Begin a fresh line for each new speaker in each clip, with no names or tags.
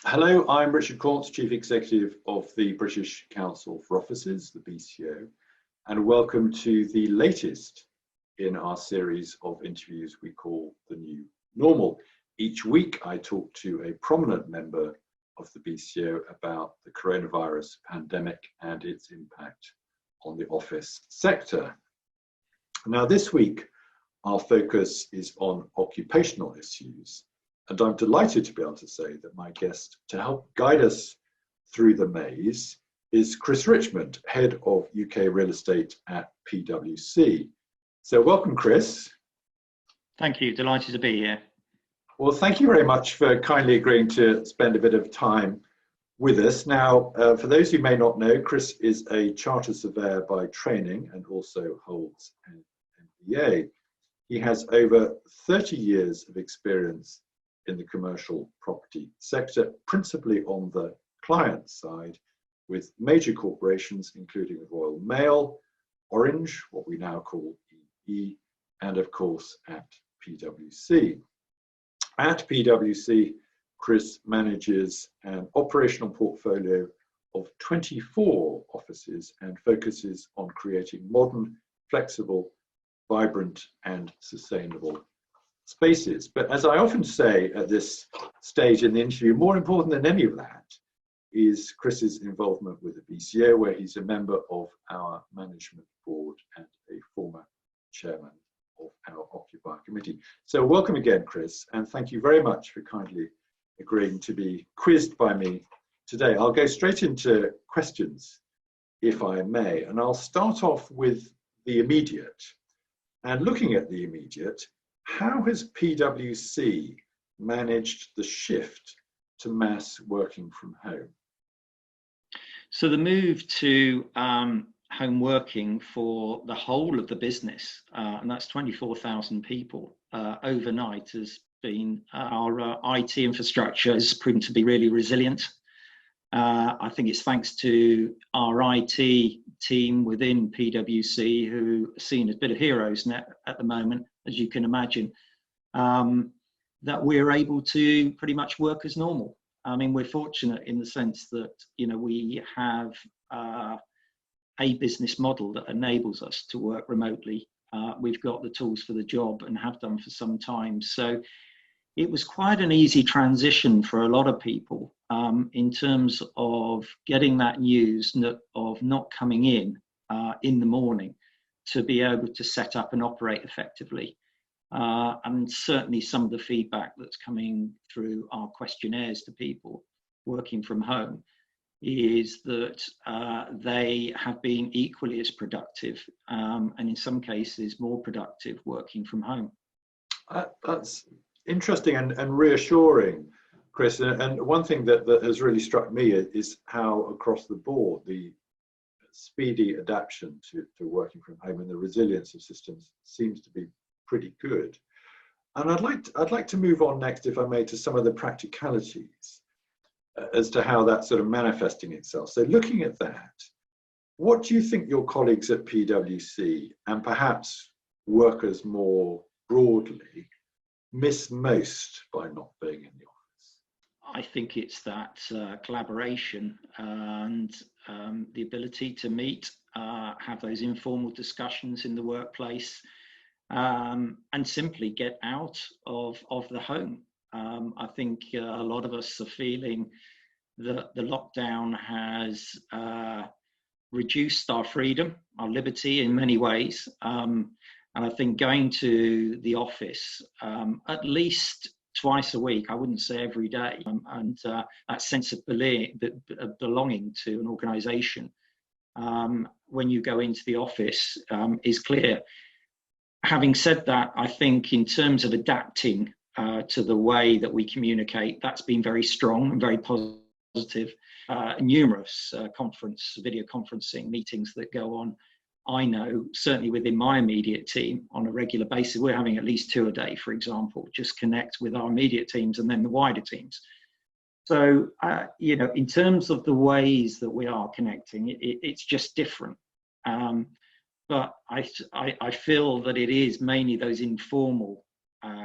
Hello, I'm Richard Kauntze, Chief Executive of the British Council for Offices, the BCO, and welcome to the latest in our series of interviews we call The New Normal. Each week I talk to a prominent member of the BCO about the coronavirus pandemic and its impact on the office sector. Now this week our focus is on occupational issues. And I'm delighted to be able to say that my guest to help guide us through the maze is Chris Richmond, Head of UK Real Estate at PwC. So welcome, Chris.
Thank you, delighted to be here.
Well, thank you very much for kindly agreeing to spend a bit of time with us. Now, for those who may not know, Chris is a chartered surveyor by training and also holds an MBA. He has over 30 years of experience in the commercial property sector, principally on the client side, with major corporations, including the Royal Mail, Orange, what we now call EE, and of course at PwC. At PwC, Chris manages an operational portfolio of 24 offices and focuses on creating modern, flexible, vibrant, and sustainable spaces. But as I often say at this stage in the interview, more important than any of that is Chris's involvement with the BCO, where he's a member of our management board and a former chairman of our Occupier Committee. So welcome again, Chris, and thank you very much for kindly agreeing to be quizzed by me today. I'll go straight into questions, if I may, and I'll start off with the immediate. And looking at the immediate, how has PwC managed the shift to mass working from home?
So the move to home working for the whole of the business, and that's 24,000 people overnight, has been our IT infrastructure has proven to be really resilient. I think it's thanks to our IT team within PwC, who are seen as a bit of heroes at the moment, as you can imagine, that we're able to pretty much work as normal. I mean, we're fortunate in the sense that, you know, we have a business model that enables us to work remotely. We've got the tools for the job and have done for some time. So it was quite an easy transition for a lot of people in terms of getting that news of not coming in the morning to be able to set up and operate effectively. And certainly some of the feedback that's coming through our questionnaires to people working from home is that they have been equally as productive and in some cases more productive working from home.
That's interesting and reassuring, Chris. And one thing that has really struck me is how across the board the speedy adaptation to working from home and the resilience of systems seems to be pretty good. And I'd like to move on next, if I may, to some of the practicalities as to how that's sort of manifesting itself. So looking at that, what do you think your colleagues at PwC and perhaps workers more broadly miss most by not being in the office?
I think it's that collaboration and the ability to meet, have those informal discussions in the workplace, and simply get out of the home. I think a lot of us are feeling that the lockdown has reduced our freedom, our liberty in many ways. And I think going to the office at least twice a week, I wouldn't say every day, and that sense of belonging to an organisation when you go into the office is clear. Having said that, I think in terms of adapting to the way that we communicate, that's been very strong and very positive. Numerous video conferencing meetings that go on. I know, certainly within my immediate team on a regular basis, we're having at least 2 a day, for example, just connect with our immediate teams and then the wider teams. So, you know, in terms of the ways that we are connecting, it's just different. But I feel that it is mainly those informal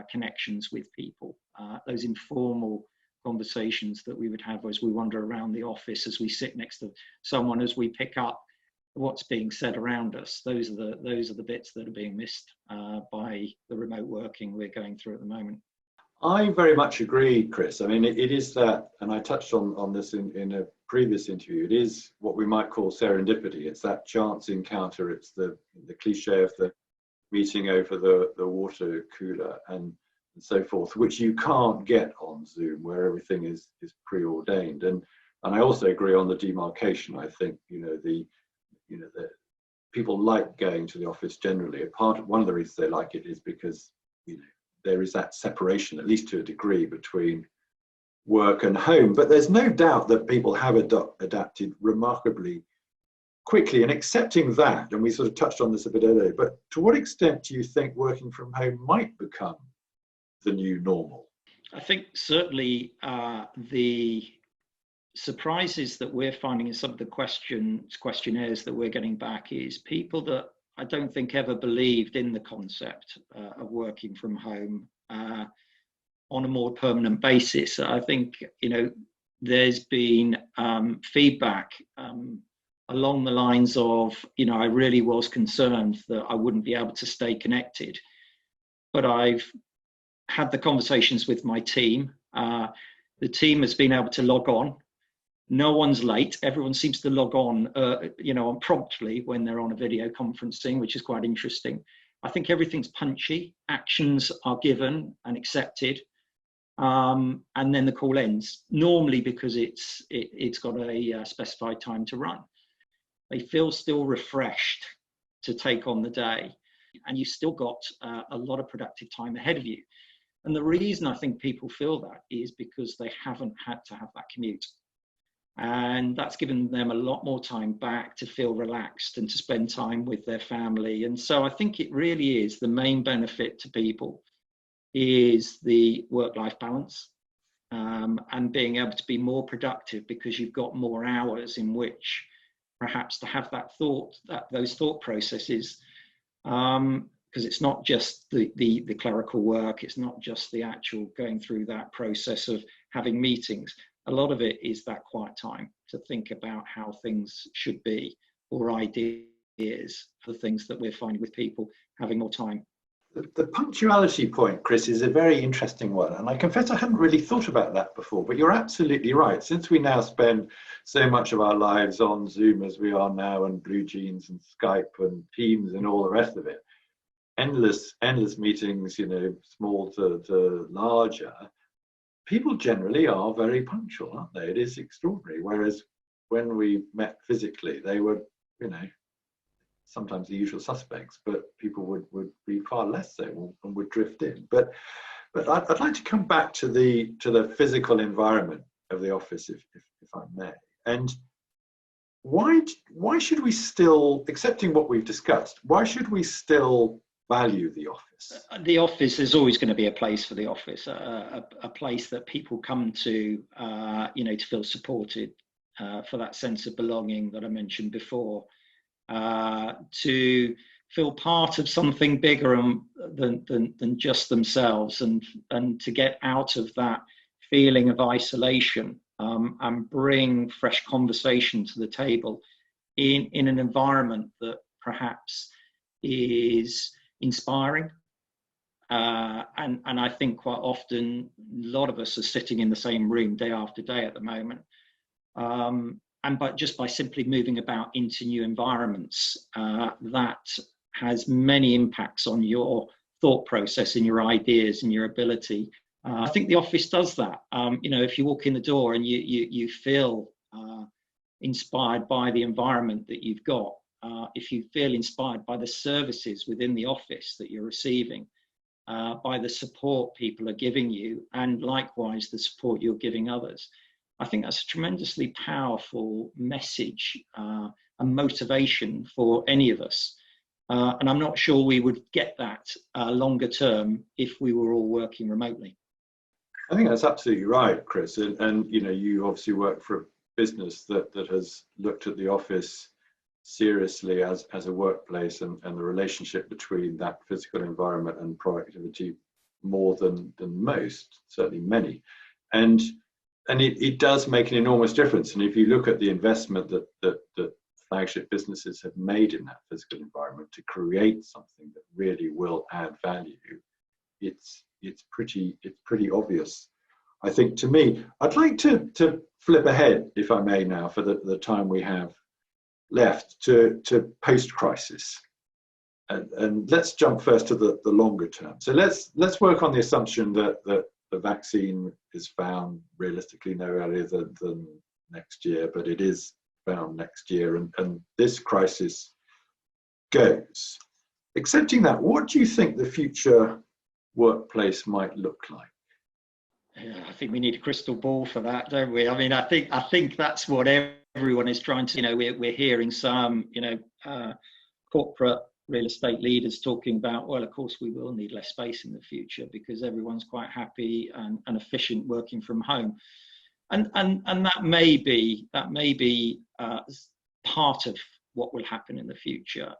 connections with people, those informal conversations that we would have as we wander around the office, as we sit next to someone, as we pick up what's being said around us. Those are the bits that are being missed by the remote working we're going through at the moment.
I very much agree, Chris. I mean, it is that, and I touched on this in a previous interview, it is what we might call serendipity. It's that chance encounter. It's the cliche of the meeting over the water cooler and so forth, which you can't get on Zoom, where everything is preordained. And I also agree on the demarcation. I think the people like going to the office generally. One of the reasons they like it is because there is that separation, at least to a degree, between work and home. But there's no doubt that people have adapted remarkably quickly, and accepting that, and we sort of touched on this a bit earlier, but to what extent do you think working from home might become the new normal?
I think certainly the surprises that we're finding in some of the questionnaires that we're getting back is people that I don't think ever believed in the concept of working from home on a more permanent basis. I think there's been feedback along the lines of, I really was concerned that I wouldn't be able to stay connected. But I've had the conversations with my team. The team has been able to log on. No one's late. Everyone seems to log on, on promptly when they're on a video conferencing, which is quite interesting. I think everything's punchy. Actions are given and accepted. And then the call ends, normally because it's got a specified time to run. They feel still refreshed to take on the day, and you've still got a lot of productive time ahead of you. And the reason I think people feel that is because they haven't had to have that commute. And that's given them a lot more time back to feel relaxed and to spend time with their family. And so I think it really is the main benefit to people is the work-life balance and being able to be more productive because you've got more hours in which perhaps to have those thought processes, because it's not just the clerical work, it's not just the actual going through that process of having meetings. A lot of it is that quiet time to think about how things should be, or ideas for things that we're finding with people having more time.
The punctuality point, Chris, is a very interesting one. And I confess I hadn't really thought about that before, but you're absolutely right. Since we now spend so much of our lives on Zoom as we are now, and Blue Jeans and Skype and Teams and all the rest of it, endless meetings, small to larger, people generally are very punctual, aren't they? It is extraordinary. Whereas when we met physically, they were, sometimes the usual suspects, but people would be far less so and would drift in. But I'd like to come back to the physical environment of the office, if I may. And why should we still, accepting what we've discussed, why should we still value the office?
The office is always going to be a place for the office, a place that people come to, to feel supported, for that sense of belonging that I mentioned before. To feel part of something bigger than just themselves, and to get out of that feeling of isolation, and bring fresh conversation to the table in an environment that perhaps is inspiring. And I think quite often a lot of us are sitting in the same room day after day at the moment. But just by simply moving about into new environments, that has many impacts on your thought process and your ideas and your ability. I think the office does that. If you walk in the door and you feel inspired by the environment that you've got, if you feel inspired by the services within the office that you're receiving, by the support people are giving you, and likewise the support you're giving others, I think that's a tremendously powerful message and motivation for any of us. And I'm not sure we would get that longer term if we were all working remotely.
I think that's absolutely right, Chris. And you obviously work for a business that has looked at the office seriously as a workplace, and the relationship between that physical environment and productivity more than most, certainly many. And and it does make an enormous difference. And if you look at the investment that flagship businesses have made in that physical environment to create something that really will add value, it's pretty obvious, I think, to me. I'd like to flip ahead, if I may, now for the time we have left, to post-crisis. And let's jump first to the longer term. So let's work on the assumption that the vaccine is found realistically no earlier than next year, but it is found next year, and this crisis goes. Accepting that, what do you think the future workplace might look like?
Yeah, I think we need a crystal ball for that, don't we? I mean, I think that's what everyone is trying to. We're hearing some, corporate real estate leaders talking about, well, of course we will need less space in the future because everyone's quite happy and efficient working from home, and that may be part of what will happen in the future.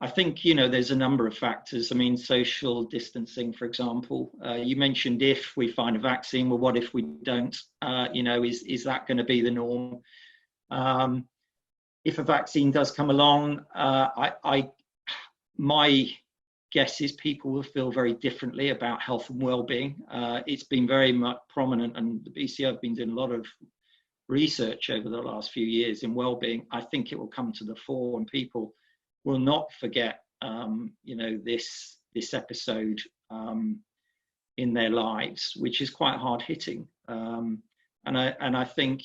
I think there's a number of factors. I mean, social distancing, for example. You mentioned if we find a vaccine. Well, what if we don't? Is that going to be the norm? If a vaccine does come along, my guess is people will feel very differently about health and well-being. It's been very much prominent, and the BCO have been doing a lot of research over the last few years in well-being. I think it will come to the fore, and people will not forget, this episode in their lives, which is quite hard-hitting. And I think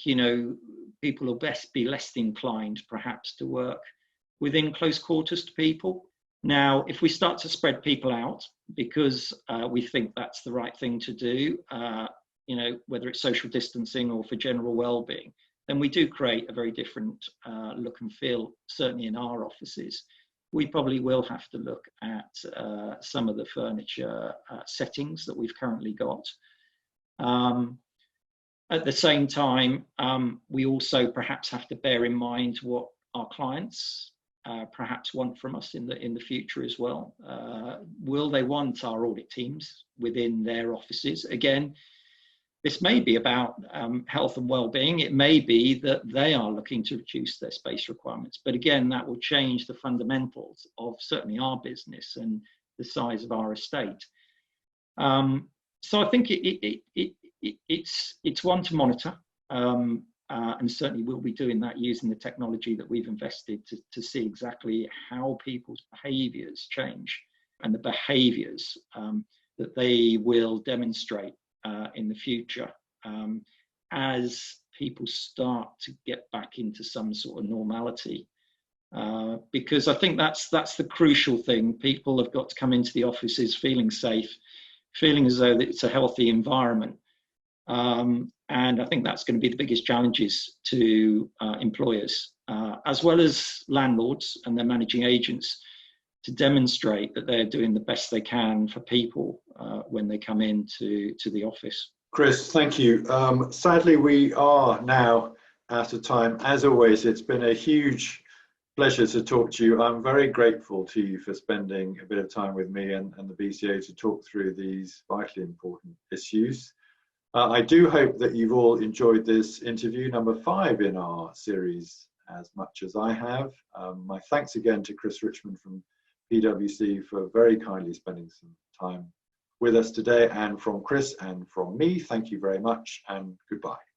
people will best be less inclined, perhaps, to work within close quarters to people. Now, if we start to spread people out because we think that's the right thing to do, whether it's social distancing or for general well-being, then we do create a very different look and feel, certainly in our offices. We probably will have to look at some of the furniture settings that we've currently got. At the same time, we also perhaps have to bear in mind what our clients perhaps want from us in the future as well. Will they want our audit teams within their offices? Again, this may be about health and well-being. It may be that they are looking to reduce their space requirements. But again, that will change the fundamentals of certainly our business and the size of our estate. So I think it's one to monitor. And certainly we'll be doing that using the technology that we've invested to see exactly how people's behaviours change and the behaviours that they will demonstrate in the future as people start to get back into some sort of normality. Because I think that's the crucial thing. People have got to come into the offices feeling safe, feeling as though it's a healthy environment. And I think that's going to be the biggest challenges to employers, as well as landlords and their managing agents, to demonstrate that they're doing the best they can for people when they come into the office.
Chris, thank you. Sadly, we are now out of time. As always, it's been a huge pleasure to talk to you. I'm very grateful to you for spending a bit of time with me and the BCO to talk through these vitally important issues. I do hope that you've all enjoyed this interview, number 5 in our series, as much as I have. My thanks again to Chris Richmond from PwC for very kindly spending some time with us today. And from Chris and from me, thank you very much and goodbye.